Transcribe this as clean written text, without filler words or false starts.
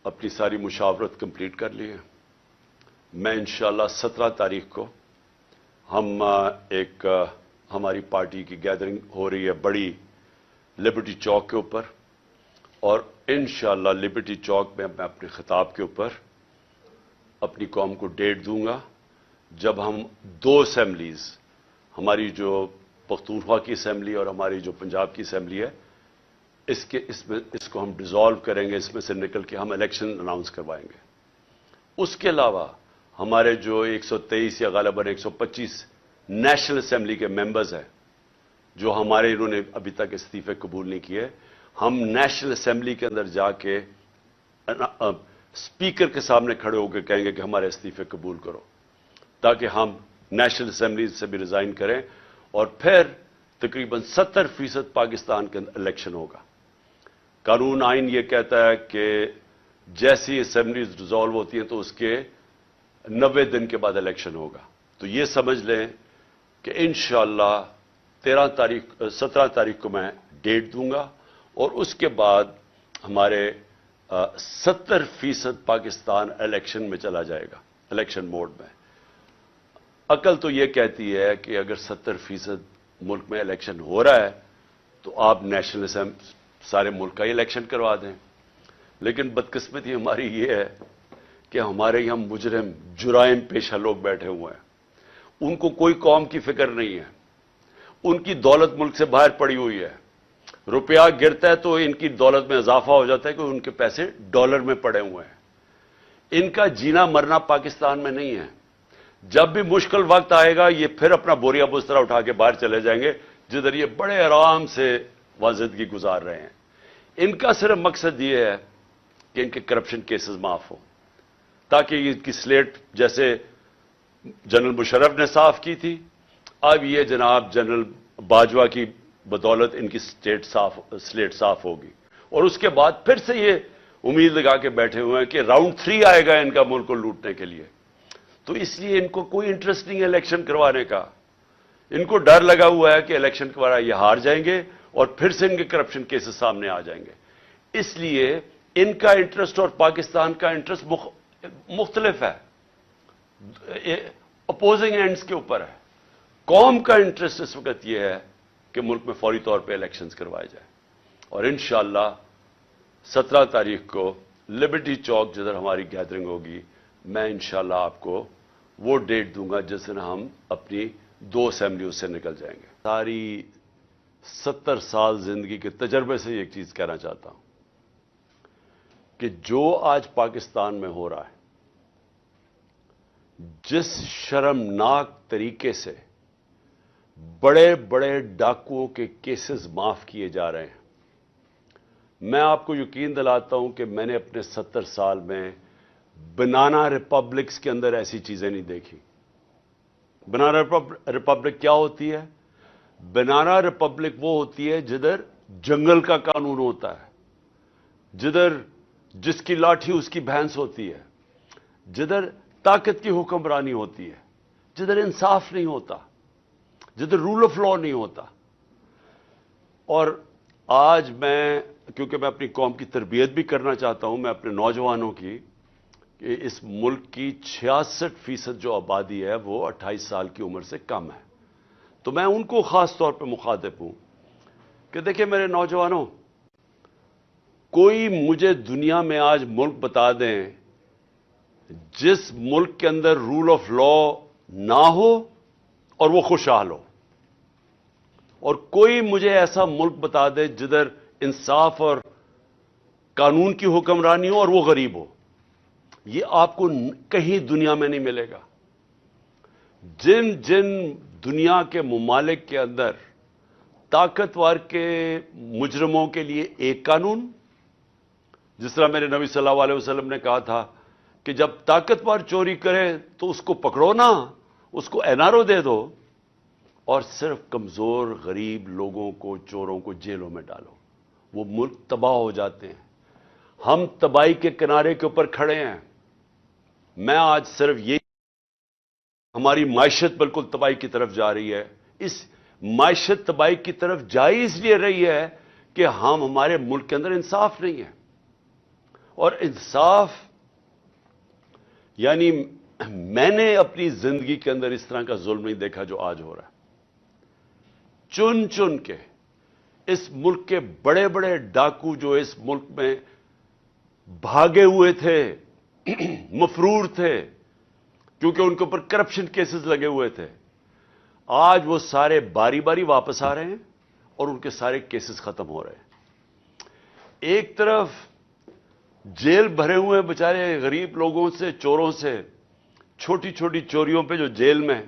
अपनी सारी मुशावरत कंप्लीट कर ली है। मैं इंशाअल्लाह 17 तारीख को हम हमारी पार्टी की गैदरिंग हो रही है बड़ी लिबर्टी चौक के ऊपर, और इंशाअल्लाह लिबर्टी चौक में मैं अपने खिताब के ऊपर अपनी कौम को डेट दूंगा जब हम दो असेंबलीज, हमारी जो पख्तूनख्वा की असेंबली और हमारी जो पंजाब की असेंबली है, इसको हम डिसॉल्व करेंगे, इसमें से निकल के हम इलेक्शन अनाउंस करवाएंगे। उसके अलावा हमारे जो 123 या गालिबन 125 नेशनल असेंबली के मेंबर्स हैं जो हमारे, इन्होंने अभी तक इस्तीफे कबूल नहीं किए, हम नेशनल असेंबली के अंदर जाके स्पीकर के सामने खड़े होकर कहेंगे कि हमारे इस्तीफे कबूल करो, ताकि हम नेशनल असेंबली से भी रिजाइन करें और फिर तकरीबन 70% पाकिस्तान के अंदर इलेक्शन होगा। कानून आइन ये कहता है कि जैसी असेंबलीज डिसॉल्व होती हैं तो उसके 90 दिन के बाद इलेक्शन होगा। तो ये समझ लें कि इंशाअल्लाह 17 तारीख को मैं डेट दूंगा और उसके बाद हमारे 70% पाकिस्तान इलेक्शन में चला जाएगा, इलेक्शन मोड में। अकल तो यह कहती है कि अगर 70% मुल्क में इलेक्शन हो रहा है तो आप नेशनल असेंबली सारे मुल्क का इलेक्शन करवा दें, लेकिन बदकिस्मती हमारी ये है कि हमारे यहां मुजरिम जुराइम पेशा लोग बैठे हुए हैं, उनको कोई कौम की फिक्र नहीं है, उनकी दौलत मुल्क से बाहर पड़ी हुई है। रुपया गिरता है तो इनकी दौलत में इजाफा हो जाता है कि उनके पैसे डॉलर में पड़े हुए हैं। इनका जीना मरना पाकिस्तान में नहीं है। जब भी मुश्किल वक्त आएगा ये फिर अपना बोरिया बुस्तरा उठा के बाहर चले जाएंगे, जिधर ये बड़े आराम से वहां जिंदगी गुजार रहे हैं। इनका सिर्फ मकसद ये है कि इनके करप्शन केसेस माफ हो, ताकि इनकी स्लेट जैसे जनरल मुशर्रफ ने साफ की थी, अब ये जनाब जनरल बाजवा की बदौलत इनकी स्लेट साफ होगी। और उसके बाद फिर से ये उम्मीद लगा के बैठे हुए हैं कि राउंड 3 आएगा इनका मुल्क को लूटने के लिए। तो इसलिए इनको कोई इंटरेस्ट नहीं है इलेक्शन करवाने का। इनको डर लगा हुआ है कि इलेक्शन करवाना ये हार जाएंगे और फिर से इनके करप्शन केसेस सामने आ जाएंगे। इसलिए इनका इंटरेस्ट और पाकिस्तान का इंटरेस्ट मुख्तलिफ है, अपोजिंग एंड्स के ऊपर है। कौम का इंटरेस्ट इस वक्त यह है कि मुल्क में फौरी तौर पे इलेक्शंस करवाए जाए, और इंशाअल्लाह 17 तारीख को लिबर्टी चौक जिधर हमारी गैदरिंग होगी, मैं इंशाअल्लाह आपको वो डेट दूंगा जिस दिन हम अपनी 2 असेंबलियों से निकल जाएंगे। सारी 70 साल जिंदगी के तजर्बे से एक चीज कहना चाहता हूं कि जो आज पाकिस्तान में हो रहा है, जिस शर्मनाक तरीके से बड़े बड़े डाकुओं के केसेस माफ किए जा रहे हैं, मैं आपको यकीन दिलाता हूं कि मैंने अपने 70 साल में बनाना रिपब्लिक्स के अंदर ऐसी चीजें नहीं देखी। बनाना रिपब्लिक क्या होती है? बनाना रिपब्लिक वो होती है जिधर जंगल का कानून होता है, जिधर जिसकी लाठी उसकी भैंस होती है, जिधर ताकत की हुक्मरानी होती है, जिधर इंसाफ नहीं होता, जिधर रूल ऑफ लॉ नहीं होता। और आज क्योंकि मैं अपनी कौम की तरबियत भी करना चाहता हूं, मैं अपने नौजवानों की, कि इस मुल्क की 66% जो आबादी है वो 28 साल की उम्र से कम है, तो मैं उनको खास तौर पे मुखातिब हूं कि देखिए मेरे नौजवानों, कोई मुझे दुनिया में आज मुल्क बता दें जिस मुल्क के अंदर रूल ऑफ लॉ ना हो और वो खुशहाल हो, और कोई मुझे ऐसा मुल्क बता दे जिधर इंसाफ और कानून की हुक्मरानी हो और वो गरीब हो। ये आपको कहीं दुनिया में नहीं मिलेगा। जिन जिन दुनिया के मुमालिक के अंदर ताकतवर के मुजरमों के लिए एक कानून, जिस तरह मेरे नबी सल्लल्लाहु अलैहि वसल्लम ने कहा था कि जब ताकतवर चोरी करे तो उसको पकड़ो ना, उसको एनआरओ दे दो, और सिर्फ कमजोर गरीब लोगों को, चोरों को जेलों में डालो, वो मुल्क तबाह हो जाते हैं। हम तबाही के किनारे के ऊपर खड़े हैं। मैं आज सिर्फ ये, हमारी मायशत बिल्कुल तबाही की तरफ जा रही है। इस मायशत तबाही की तरफ जा ही इसलिए रही है कि हमारे मुल्क के अंदर इंसाफ नहीं है। اور انصاف یعنی میں نے اپنی زندگی کے اندر اس طرح کا ظلم نہیں دیکھا جو آج ہو رہا ہے. چن چن کے اس ملک کے بڑے بڑے ڈاکو جو اس ملک میں بھاگے ہوئے تھے، مفرور تھے کیونکہ ان کے اوپر کرپشن کیسز لگے ہوئے تھے، آج وہ سارے باری باری واپس آ رہے ہیں اور ان کے سارے کیسز ختم ہو رہے ہیں. ایک طرف جیل بھرے ہوئے بیچارے غریب لوگوں سے، چوروں سے، چھوٹی چھوٹی چوریوں پہ جو جیل میں